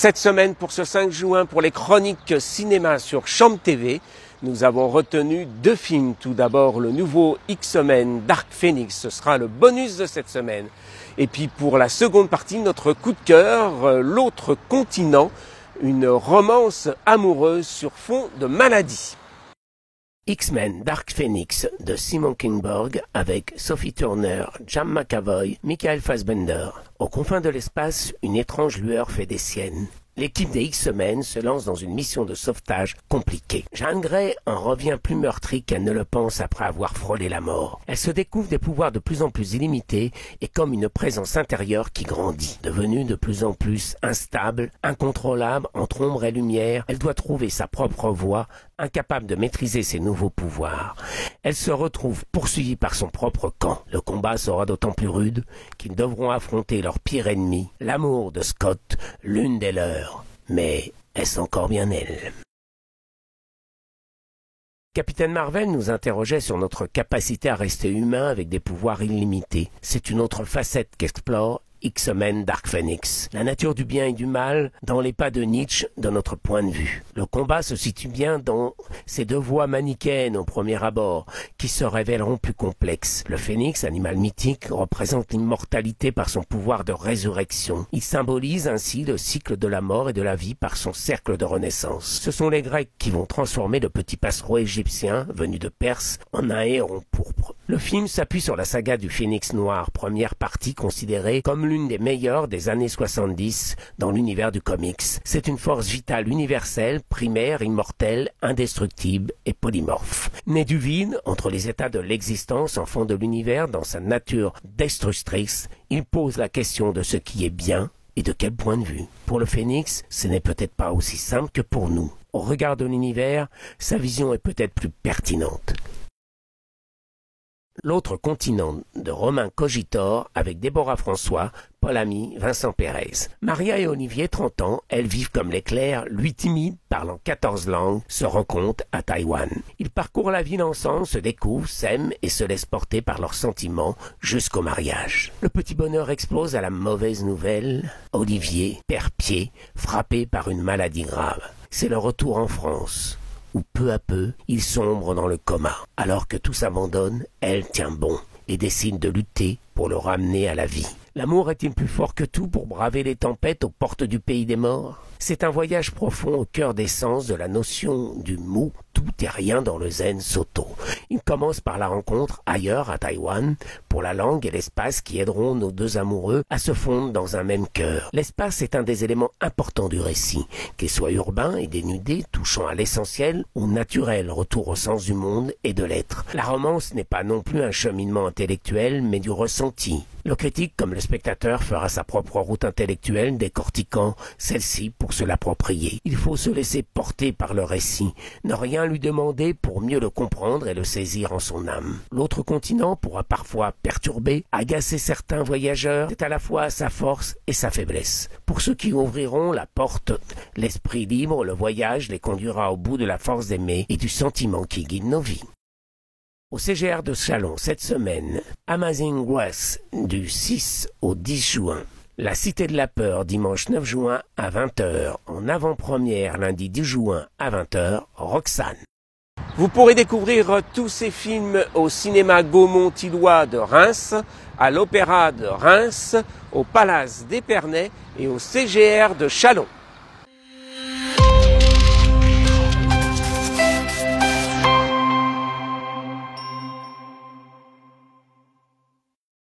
Cette semaine, pour ce 5 juin, pour les chroniques cinéma sur Champ TV, nous avons retenu 2 films. Tout d'abord, le nouveau X-Men Dark Phoenix, ce sera le bonus de cette semaine. Et puis pour la seconde partie, notre coup de cœur, L'autre continent, une romance amoureuse sur fond de maladie. X-Men Dark Phoenix de Simon Kinberg avec Sophie Turner, James McAvoy, Michael Fassbender. Aux confins de l'espace, une étrange lueur fait des siennes. L'équipe des X-Men se lance dans une mission de sauvetage compliquée. Jean Grey en revient plus meurtrie qu'elle ne le pense après avoir frôlé la mort. Elle se découvre des pouvoirs de plus en plus illimités et comme une présence intérieure qui grandit. Devenue de plus en plus instable, incontrôlable entre ombre et lumière, elle doit trouver sa propre voie, incapable de maîtriser ses nouveaux pouvoirs. Elle se retrouve poursuivie par son propre camp. Le combat sera d'autant plus rude qu'ils devront affronter leur pire ennemi, l'amour de Scott, l'une des leurs. Mais est-ce encore bien elle? Capitaine Marvel nous interrogeait sur notre capacité à rester humain avec des pouvoirs illimités. C'est une autre facette qu'explore X-Men Dark Phoenix. La nature du bien et du mal dans les pas de Nietzsche de notre point de vue. Le combat se situe bien dans ces deux voies manichéennes au premier abord, qui se révéleront plus complexes. Le phénix, animal mythique, représente l'immortalité par son pouvoir de résurrection. Il symbolise ainsi le cycle de la mort et de la vie par son cercle de renaissance. Ce sont les Grecs qui vont transformer le petit passereau égyptien, venu de Perse, en un héron pourpre. Le film s'appuie sur la saga du Phénix Noir, première partie considérée comme l'une des meilleures des années 70 dans l'univers du comics. C'est une force vitale universelle, primaire, immortelle, indestructible et polymorphe. Né du vide, entre les états de l'existence, enfant de l'univers, dans sa nature destructrice, il pose la question de ce qui est bien et de quel point de vue. Pour le Phénix, ce n'est peut-être pas aussi simple que pour nous. Au regard de l'univers, sa vision est peut-être plus pertinente. L'autre continent de Romain Cogitor avec Déborah François, Paul Ami, Vincent Pérez. Maria et Olivier, 30 ans, elles vivent comme l'éclair, lui timide, parlant 14 langues, se rencontrent à Taïwan. Ils parcourent la ville ensemble, se découvrent, s'aiment et se laissent porter par leurs sentiments jusqu'au mariage. Le petit bonheur explose à la mauvaise nouvelle. Olivier perd pied, frappé par une maladie grave. C'est le retour en France, où peu à peu, il sombre dans le coma. Alors que tout s'abandonne, elle tient bon et décide de lutter pour le ramener à la vie. L'amour est-il plus fort que tout pour braver les tempêtes aux portes du pays des morts? C'est un voyage profond au cœur des sens de la notion du mou, tout et rien dans le zen Soto. Il commence par la rencontre ailleurs à Taïwan pour la langue et l'espace qui aideront nos deux amoureux à se fondre dans un même cœur. L'espace est un des éléments importants du récit, qu'il soit urbain et dénudé, touchant à l'essentiel, au naturel, retour au sens du monde et de l'être. La romance n'est pas non plus un cheminement intellectuel, mais du ressenti. Le critique, comme le spectateur, fera sa propre route intellectuelle, décortiquant celle-ci pour se l'approprier. Il faut se laisser porter par le récit, ne rien lui demander pour mieux le comprendre et le saisir en son âme. L'autre continent pourra parfois perturber, agacer certains voyageurs, c'est à la fois sa force et sa faiblesse. Pour ceux qui ouvriront la porte, l'esprit libre, le voyage les conduira au bout de la force d'aimer et du sentiment qui guide nos vies. Au CGR de Chalon, cette semaine, Amazing Grace du 6 au 10 juin. La Cité de la Peur, dimanche 9 juin à 20h. En avant-première, lundi 10 juin à 20h, Roxane. Vous pourrez découvrir tous ces films au cinéma Gaumont-Illois de Reims, à l'Opéra de Reims, au Palace d'Épernay et au CGR de Chalon.